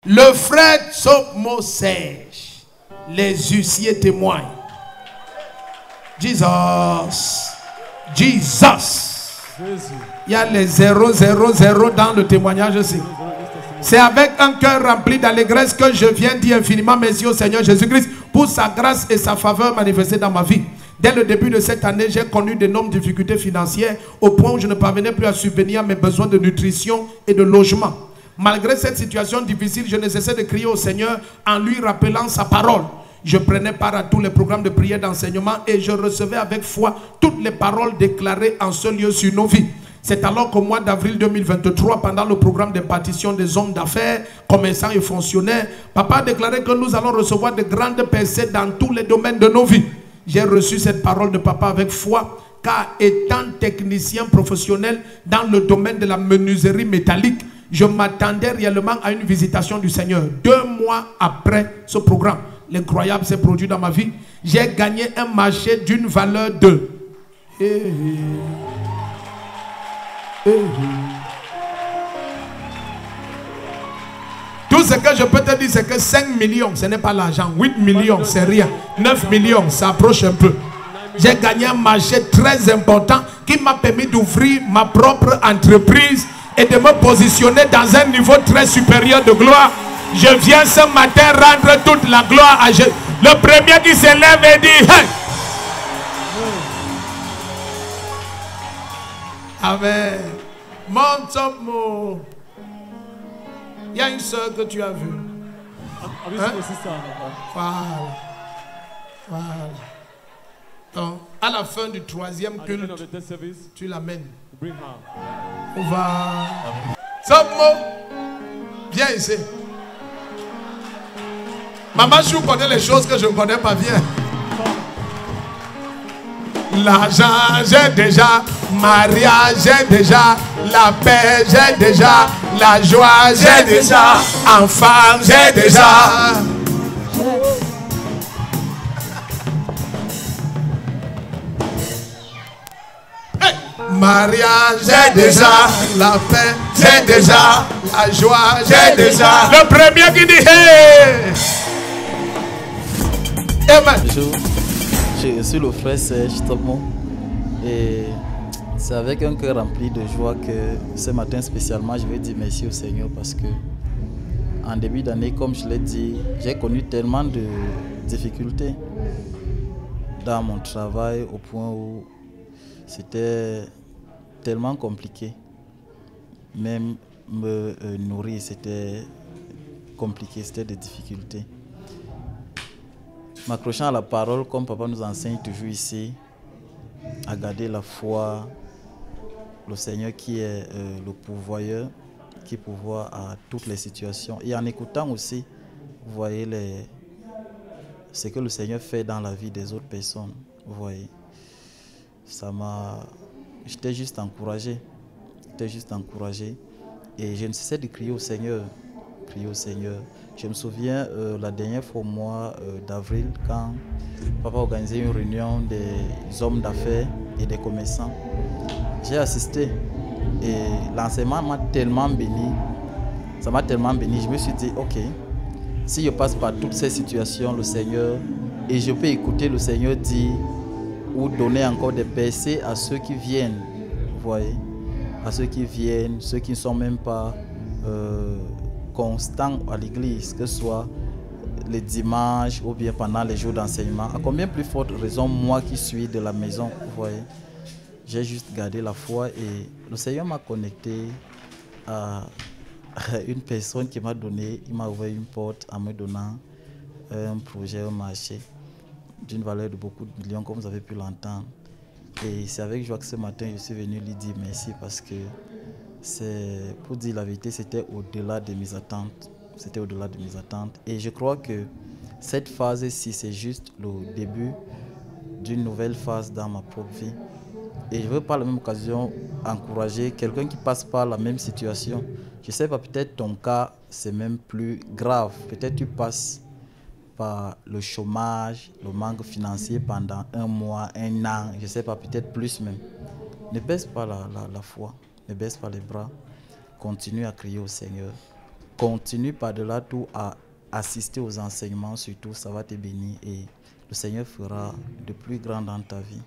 Le frère Tsopmo sèche. Les huissiers témoignent. Jesus. Jesus. Il y a les 0, 0, 0 dans le témoignage aussi. C'est avec un cœur rempli d'allégresse que je viens dire infiniment merci au Seigneur Jésus-Christ pour sa grâce et sa faveur manifestée dans ma vie. Dès le début de cette année, j'ai connu d'énormes difficultés financières au point où je ne parvenais plus à subvenir à mes besoins de nutrition et de logement. Malgré cette situation difficile, je ne cessais de crier au Seigneur en lui rappelant sa parole. Je prenais part à tous les programmes de prière d'enseignement et je recevais avec foi toutes les paroles déclarées en ce lieu sur nos vies. C'est alors qu'au mois d'avril 2023, pendant le programme de partition des hommes d'affaires, commerçants et fonctionnaires, Papa a déclaré que nous allons recevoir de grandes percées dans tous les domaines de nos vies. J'ai reçu cette parole de Papa avec foi, car étant technicien professionnel dans le domaine de la menuiserie métallique, je m'attendais réellement à une visitation du Seigneur. 2 mois après ce programme, l'incroyable s'est produit dans ma vie. J'ai gagné un marché d'une valeur de... Tout ce que je peux te dire, c'est que 5 millions, ce n'est pas l'argent. 8 millions, c'est rien. 9 millions, ça approche un peu. J'ai gagné un marché très important qui m'a permis d'ouvrir ma propre entreprise et de me positionner dans un niveau très supérieur de gloire. Je viens ce matin rendre toute la gloire à Jésus. Le premier qui s'élève et dit hey! Amen. Monte up, mon. Il y a une soeur que tu as vue. Hein? Voilà. Voilà. Donc, à la fin du 3e culte, tu l'amènes. On va. Sopmo, viens ici. Maman Chou connaît les choses que je ne connais pas bien. L'argent, j'ai déjà. Mariage, j'ai déjà. La paix, j'ai déjà. La joie, j'ai déjà. Enfant, j'ai déjà. Hey! Mariage, j'ai déjà. La paix, j'ai déjà. La joie, j'ai déjà. Le premier qui dit hey! Amen. Bonjour, je suis le frère Serge Tsopmo et c'est avec un cœur rempli de joie que ce matin spécialement je vais dire merci au Seigneur parce que en début d'année, comme je l'ai dit, j'ai connu tellement de difficultés dans mon travail au point où c'était tellement compliqué. Même me nourrir, c'était compliqué, c'était des difficultés. M'accrochant à la parole, comme Papa nous enseigne toujours ici, à garder la foi, le Seigneur qui est le pourvoyeur, qui pourvoit à toutes les situations. Et en écoutant aussi, vous voyez ce que le Seigneur fait dans la vie des autres personnes. Vous voyez, ça m'a... J'étais juste encouragé. J'étais juste encouragé. Et je ne cessais de crier au Seigneur. Crier au Seigneur. Je me souviens la dernière fois au mois d'avril, quand Papa organisait une réunion des hommes d'affaires et des commerçants. J'ai assisté et l'enseignement m'a tellement béni. Ça m'a tellement béni. Je me suis dit, ok, si je passe par toutes ces situations, le Seigneur, et je peux écouter le Seigneur dire ou donner encore des percées à ceux qui viennent. Vous voyez, à ceux qui viennent, ceux qui ne sont même pas... constant à l'église, que ce soit les dimanches ou bien pendant les jours d'enseignement. À combien plus forte raison, moi qui suis de la maison, vous voyez, j'ai juste gardé la foi et le Seigneur m'a connecté à une personne qui m'a donné, il m'a ouvert une porte en me donnant un projet, un marché d'une valeur de beaucoup de millions, comme vous avez pu l'entendre. Et c'est avec joie que ce matin, je suis venu lui dire merci parce que c'est, pour dire la vérité, c'était au-delà de mes attentes. C'était au-delà de mes attentes. Et je crois que cette phase-ci, c'est juste le début d'une nouvelle phase dans ma propre vie. Et je veux par la même occasion encourager quelqu'un qui passe par la même situation. Je ne sais pas, peut-être ton cas, c'est même plus grave. Peut-être tu passes par le chômage, le manque financier pendant 1 mois, 1 an, je ne sais pas, peut-être plus même. Ne baisse pas la foi. Ne baisse pas les bras, continue à crier au Seigneur. continue par-delà tout à assister aux enseignements, surtout, ça va te bénir et le Seigneur fera de plus grand dans ta vie.